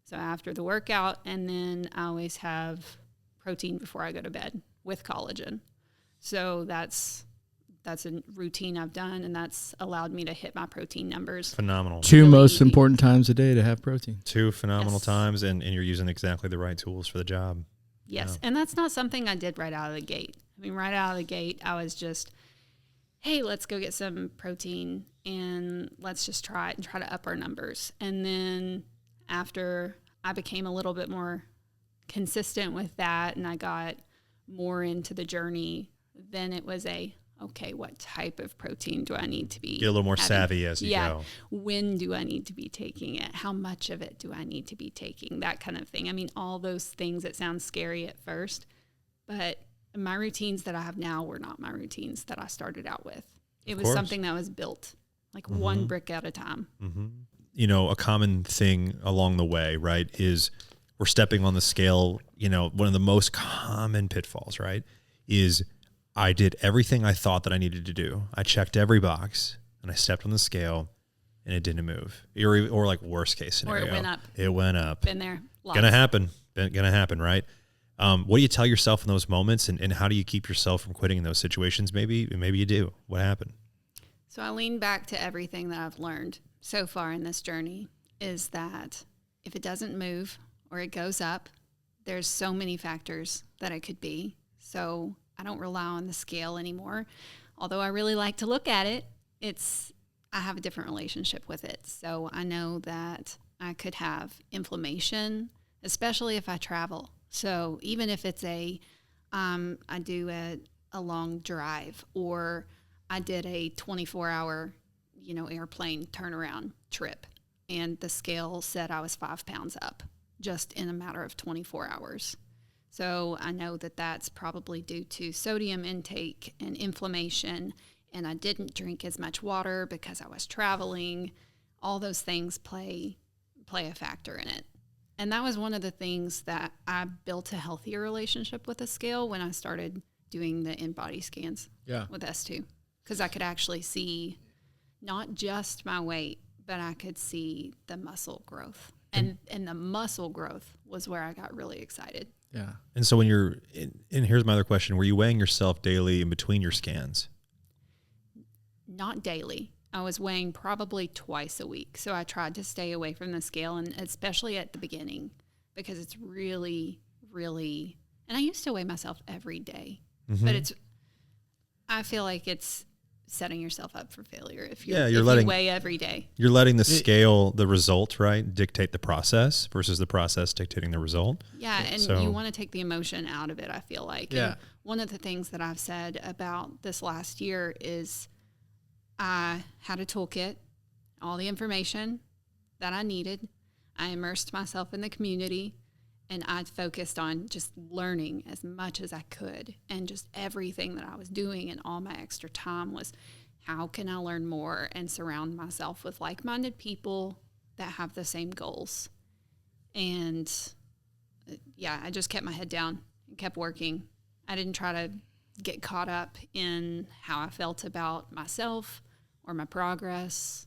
So after the workout, and then I always have protein before I go to bed with collagen. So that's a routine I've done, and that's allowed me to hit my protein numbers. Phenomenal. 2 really most easy. important times a day to have protein. 2 phenomenal Yes. times, and you're using exactly the right tools for the job. Yes, and that's not something I did right out of the gate. I mean, right out of the gate, I was just, hey, let's go get some protein, and let's just try it and try to up our numbers. And then after I became a little bit more consistent with that and I got more into the journey, then it was okay, what type of protein do I need to be Get a little more having? savvy as you go. When do I need to be taking it? How much of it do I need to be taking? That kind of thing. I mean, all those things that sound scary at first, but my routines that I have now were not my routines that I started out with. It was something that was built like one brick at a time. A common thing along the way, right, is we're stepping on the scale. One of the most common pitfalls, right, is I did everything I thought that I needed to do. I checked every box and I stepped on the scale and it didn't move. Or like worst case scenario. Or it went up. It went up. Been there. Lots. Gonna happen, right? What do you tell yourself in those moments, and how do you keep yourself from quitting in those situations? Maybe you do. What happened? So I lean back to everything that I've learned so far in this journey is that if it doesn't move or it goes up, there's so many factors that it could be. So I don't rely on the scale anymore. Although I really like to look at it, I have a different relationship with it. So I know that I could have inflammation, especially if I travel. So even if it's I do a a long drive, or I did a 24-hour, airplane turnaround trip, and the scale said I was 5 pounds up just in a matter of 24 hours. So I know that that's probably due to sodium intake and inflammation, and I didn't drink as much water because I was traveling. All those things play a factor in it. And that was one of the things that I built a healthier relationship with the scale when I started doing the in-body scans with S2, because I could actually see not just my weight, but I could see the muscle growth. And the muscle growth was where I got really excited. Yeah. And so when you're and here's my other question, were you weighing yourself daily in between your scans? Not daily. I was weighing probably twice a week. So I tried to stay away from the scale, and especially at the beginning, because it's really, really, and I used to weigh myself every day, but I feel like it's setting yourself up for failure if you weigh every day. You're letting the scale, the result, right, dictate the process versus the process dictating the result. Yeah, and you want to take the emotion out of it, I feel like. Yeah. And one of the things that I've said about this last year is I had a toolkit, all the information that I needed. I immersed myself in the community, and I focused on just learning as much as I could. And just everything that I was doing and all my extra time was, how can I learn more and surround myself with like-minded people that have the same goals? And I just kept my head down and kept working. I didn't try to get caught up in how I felt about myself or my progress,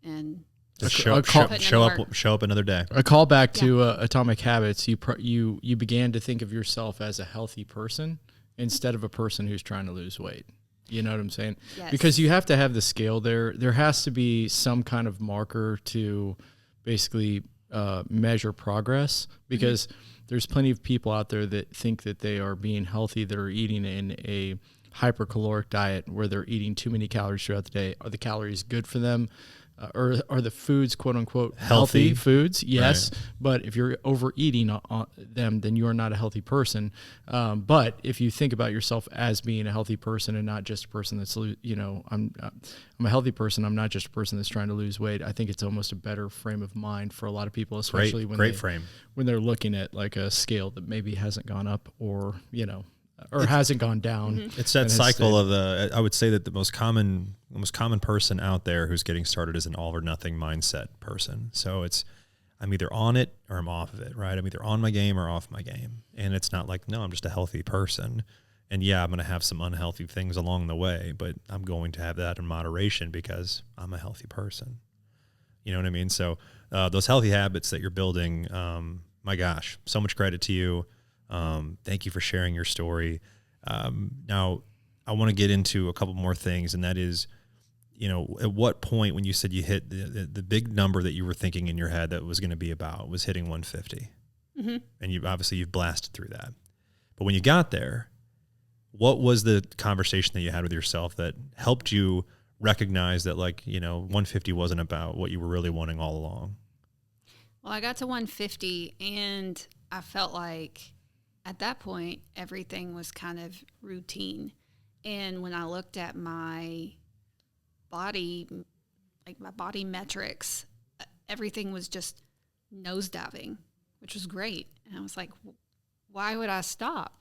and just show up another day. A call back to Atomic Habits. You began to think of yourself as a healthy person instead of a person who's trying to lose weight. You know what I'm saying? Yes. Because you have to have the scale there. There has to be some kind of marker to basically measure progress, because there's plenty of people out there that think that they are being healthy, that are eating in a hypercaloric diet where they're eating too many calories throughout the day. Are the calories good for them? Or are the foods, quote unquote, healthy foods? Yes. Right. But if you're overeating on them, then you are not a healthy person. But if you think about yourself as being a healthy person and not just a person that's, I'm a healthy person, I'm not just a person that's trying to lose weight, I think it's almost a better frame of mind for a lot of people, especially when they're looking at like a scale that maybe hasn't gone up or hasn't gone down. It's that cycle of I would say that the most common person out there who's getting started is an all or nothing mindset person. So I'm either on it or I'm off of it, right? I'm either on my game or off my game. And it's not like, no, I'm just a healthy person. And yeah, I'm going to have some unhealthy things along the way, but I'm going to have that in moderation because I'm a healthy person. You know what I mean? So those healthy habits that you're building, my gosh, so much credit to you. Thank you for sharing your story. Now, I want to get into a couple more things, and that is, at what point when you said you hit the big number that you were thinking in your head that was going to be about was hitting 150, and you've blasted through that. But when you got there, what was the conversation that you had with yourself that helped you recognize that 150 wasn't about what you were really wanting all along? Well, I got to 150, and I felt like at that point, everything was kind of routine. And when I looked at my body, like my body metrics, everything was just nosediving, which was great. And I was like, why would I stop?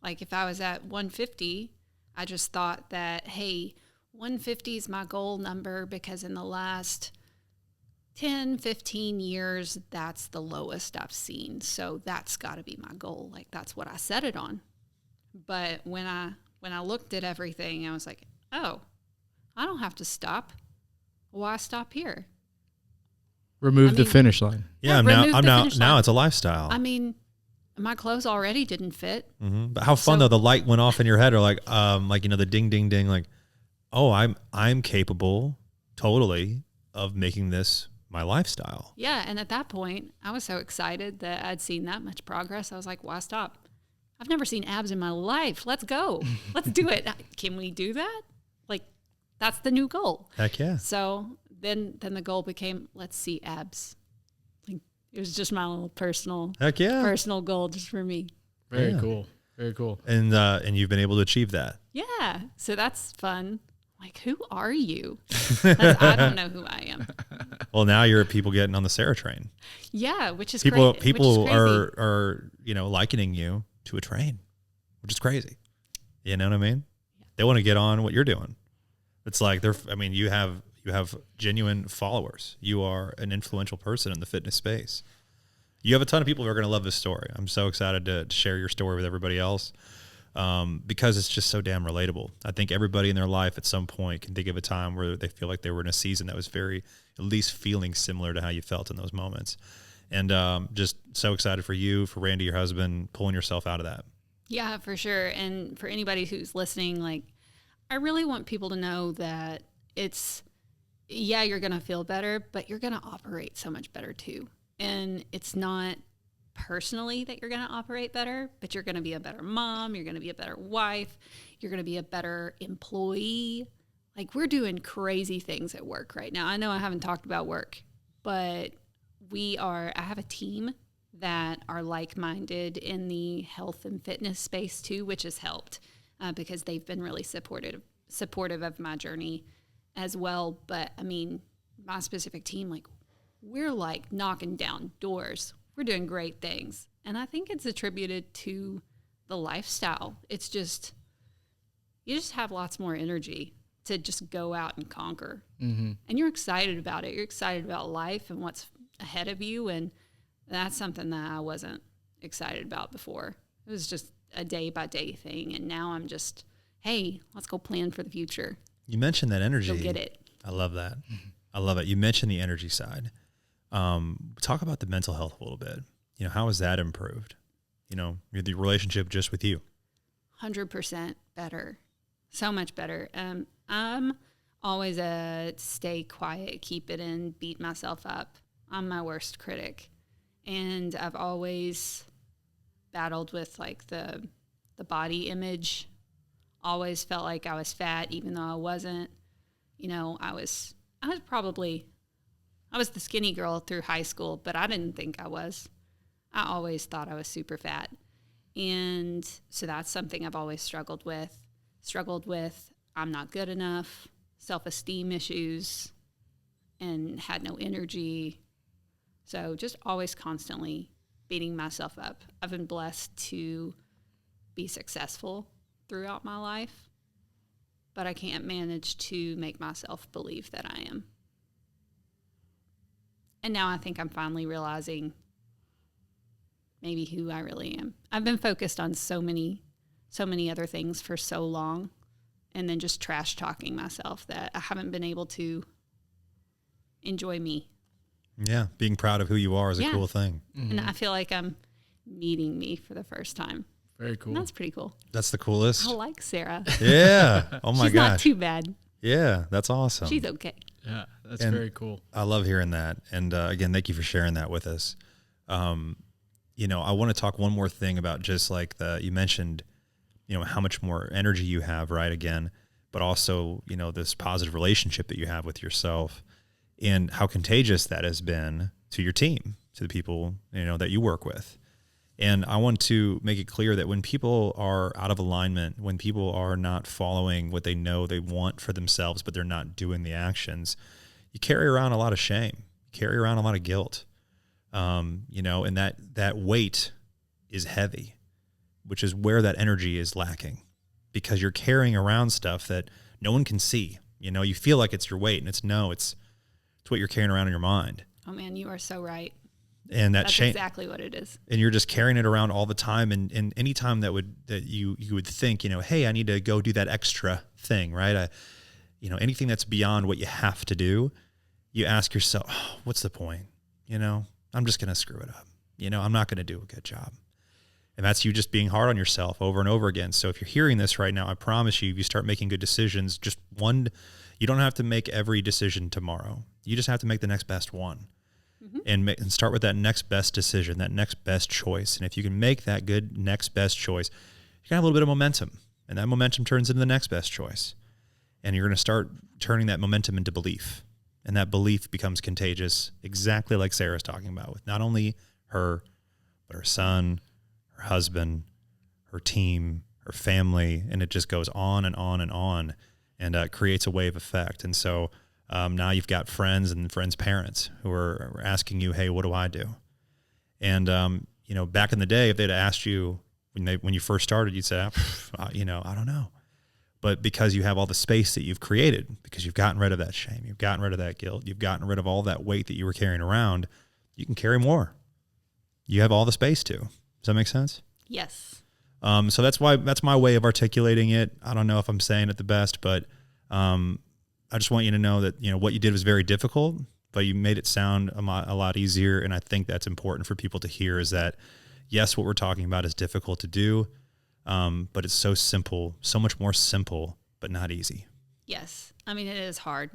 Like if I was at 150, I just thought that, hey, 150 is my goal number because in the last 10, 15 years, that's the lowest I've seen. So that's got to be my goal. Like that's what I set it on. But when I looked at everything, I was like, oh, I don't have to stop. Why stop here? Remove the finish line. Yeah, now it's a lifestyle. I mean, my clothes already didn't fit. Mm-hmm. But how fun though, the light went off in your head, or the ding ding ding, like, oh, I'm capable totally of making this my lifestyle. Yeah, and at that point, I was so excited that I'd seen that much progress. I was like, why stop? I've never seen abs in my life. Let's go. Let's do it. Can we do that? Like, that's the new goal. Heck yeah. So then the goal became, let's see abs. Like, it was just my little personal goal just for me. Very cool. Very cool. And you've been able to achieve that. Yeah. So that's fun. Like, who are you? I don't know who I am. Well, now you're people getting on the Sarah train. Yeah, which is People great. people are likening you to a train, which is crazy. You know what I mean? They want to get on what you're doing. It's like you have genuine followers. You are an influential person in the fitness space. You have a ton of people who are going to love this story. I'm so excited to share your story with everybody else because it's just so damn relatable. I think everybody in their life at some point can think of a time where they feel like they were in a season that was very, at least feeling similar to how you felt in those moments. And just so excited for you, for Randy, your husband, pulling yourself out of that. Yeah, for sure. And for anybody who's listening, like, I really want people to know that you're going to feel better, but you're going to operate so much better too. And it's not personally that you're going to operate better, but you're going to be a better mom. You're going to be a better wife. You're going to be a better employee. Like, we're doing crazy things at work right now. I know I haven't talked about work, but I have a team that are like-minded in the health and fitness space too, which has helped because they've been really supportive of my journey as well. But I mean, my specific team, like, we're like knocking down doors. We're doing great things. And I think it's attributed to the lifestyle. It's just, you just have lots more energy to just go out and conquer. Mm-hmm. And you're excited about it. You're excited about life and what's ahead of you. And that's something that I wasn't excited about before. It was just a day by day thing. And now I'm just, hey, let's go plan for the future. You mentioned that energy. Go get it. I love that. I love it. You mentioned the energy side. Talk about the mental health a little bit. How has that improved? The relationship just with you. 100% better. So much better. I'm always a stay quiet, keep it in, beat myself up. I'm my worst critic. And I've always battled with like the body image. Always felt like I was fat, even though I wasn't. I was the skinny girl through high school, but I didn't think I was. I always thought I was super fat. And so that's something I've always struggled with. I'm not good enough, self-esteem issues, and had no energy. So just always constantly beating myself up. I've been blessed to be successful throughout my life, but I can't manage to make myself believe that I am. And now I think I'm finally realizing maybe who I really am. I've been focused on so many other things for so long, and then just trash talking myself that I haven't been able to enjoy me. Yeah, being proud of who you are is a cool thing. Mm-hmm. And I feel like I'm meeting me for the first time. Very cool. And that's pretty cool. That's the coolest. I like Sarah. Yeah. Oh my gosh. She's not too bad. Yeah, that's awesome. She's okay. Yeah, that's very cool. I love hearing that. And again, thank you for sharing that with us. I want to talk one more thing about just like you mentioned, how much more energy you have, right? Again, but also, this positive relationship that you have with yourself and how contagious that has been to your team, to the people, that you work with. And I want to make it clear that when people are out of alignment, when people are not following what they know they want for themselves, but they're not doing the actions, you carry around a lot of shame, you carry around a lot of guilt, and that weight is heavy, which is where that energy is lacking because you're carrying around stuff that no one can see. You feel like it's your weight and it's what you're carrying around in your mind. Oh man, you are so right. And that's shame, exactly what it is. And you're just carrying it around all the time. And any time that you would think, hey, I need to go do that extra thing, right? Anything that's beyond what you have to do, you ask yourself, oh, what's the point? I'm just going to screw it up. I'm not going to do a good job. And that's you just being hard on yourself over and over again. So if you're hearing this right now, I promise you, if you start making good decisions, just one, you don't have to make every decision tomorrow. You just have to make the next best one. Mm-hmm. And start with that next best decision, that next best choice. And if you can make that good next best choice, you can have a little bit of momentum. And that momentum turns into the next best choice. And you're going to start turning that momentum into belief. And that belief becomes contagious, exactly like Sarah's talking about, with not only her, but her son, her husband, her team, her family, and it just goes on and on and on, and creates a wave effect. And so now you've got friends and friends' parents who are asking you, hey, what do I do? And, you know, back in the day, if they'd asked you when you first started, you'd say, you know, I don't know. But because you have all the space that you've created, because you've gotten rid of that shame, you've gotten rid of that guilt, you've gotten rid of all that weight that you were carrying around, you can carry more. You have all the space to. Does that make sense? Yes. So that's my way of articulating it. I don't know if I'm saying it the best, but I just want you to know that, you know, what you did was very difficult, but you made it sound a lot easier. And I think that's important for people to hear, is that, yes, what we're talking about is difficult to do, but it's so simple, so much more simple, but not easy. Yes. I mean, it is hard.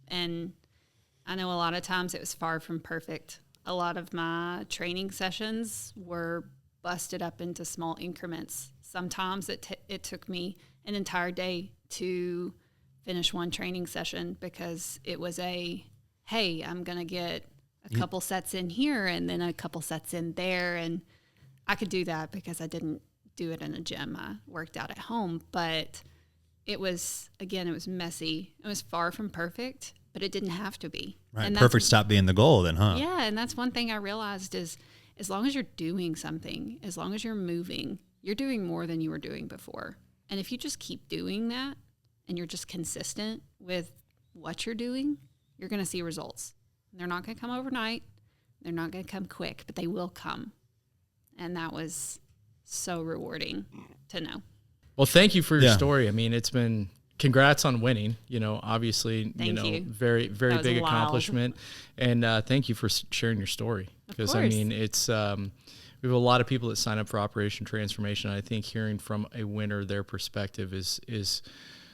And I know a lot of times it was far from perfect. A lot of my training sessions were busted up into small increments. Sometimes it took me an entire day to finish one training session, because it was hey, I'm going to get a couple sets in here and then a couple sets in there. And I could do that because I didn't do it in a gym. I worked out at home, but it was messy. It was far from perfect, but it didn't have to be. Right. And Perfect stopped being the goal then, huh? Yeah. And that's one thing I realized is, as long as you're doing something, as long as you're moving, you're doing more than you were doing before. And if you just keep doing that and you're just consistent with what you're doing, you're going to see results. They're not going to come overnight. They're not going to come quick, but they will come. And that was so rewarding to know. Well, thank you for your story. I mean, it's been, congrats on winning, you know, obviously, Thank you. very, very big wild. accomplishment. And thank you for sharing your story. Because, I course. mean, it's, we have a lot of people that sign up for Operation Transformation. I think hearing from a winner, their perspective is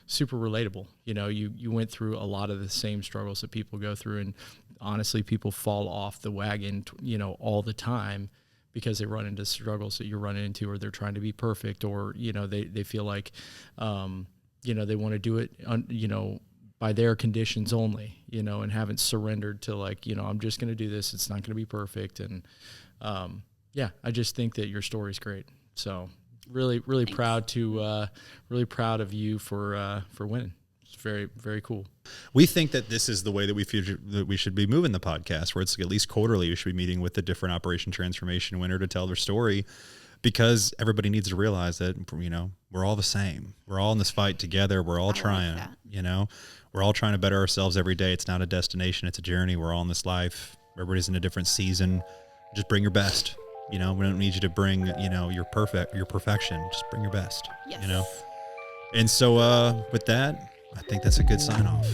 super relatable. You know, you went through a lot of the same struggles that people go through. And honestly, people fall off the wagon, you know, all the time, because they run into struggles that you're running into, or they're trying to be perfect, or, you know, they feel like, you know, they want to do it, you know, by their conditions only, you know, and haven't surrendered to, like, you know, I'm just going to do this. It's not going to be perfect. And, yeah, I just think that your story's great. So really Thanks. Really proud of you for winning. It's very, very cool. We think that this is the way that we should be moving the podcast, where it's at least quarterly. We should be meeting with the different Operation Transformation winner to tell their story, because everybody needs to realize that, you know, we're all the same. We're all in this fight together. We're all trying, you know, we're all trying to better ourselves every day. It's not a destination. It's a journey. We're all in this life. Everybody's in a different season. Just bring your best. You know, we don't need you to bring, you know, your perfection. Just bring your best, Yes. you know? And so with that, I think that's a good sign off.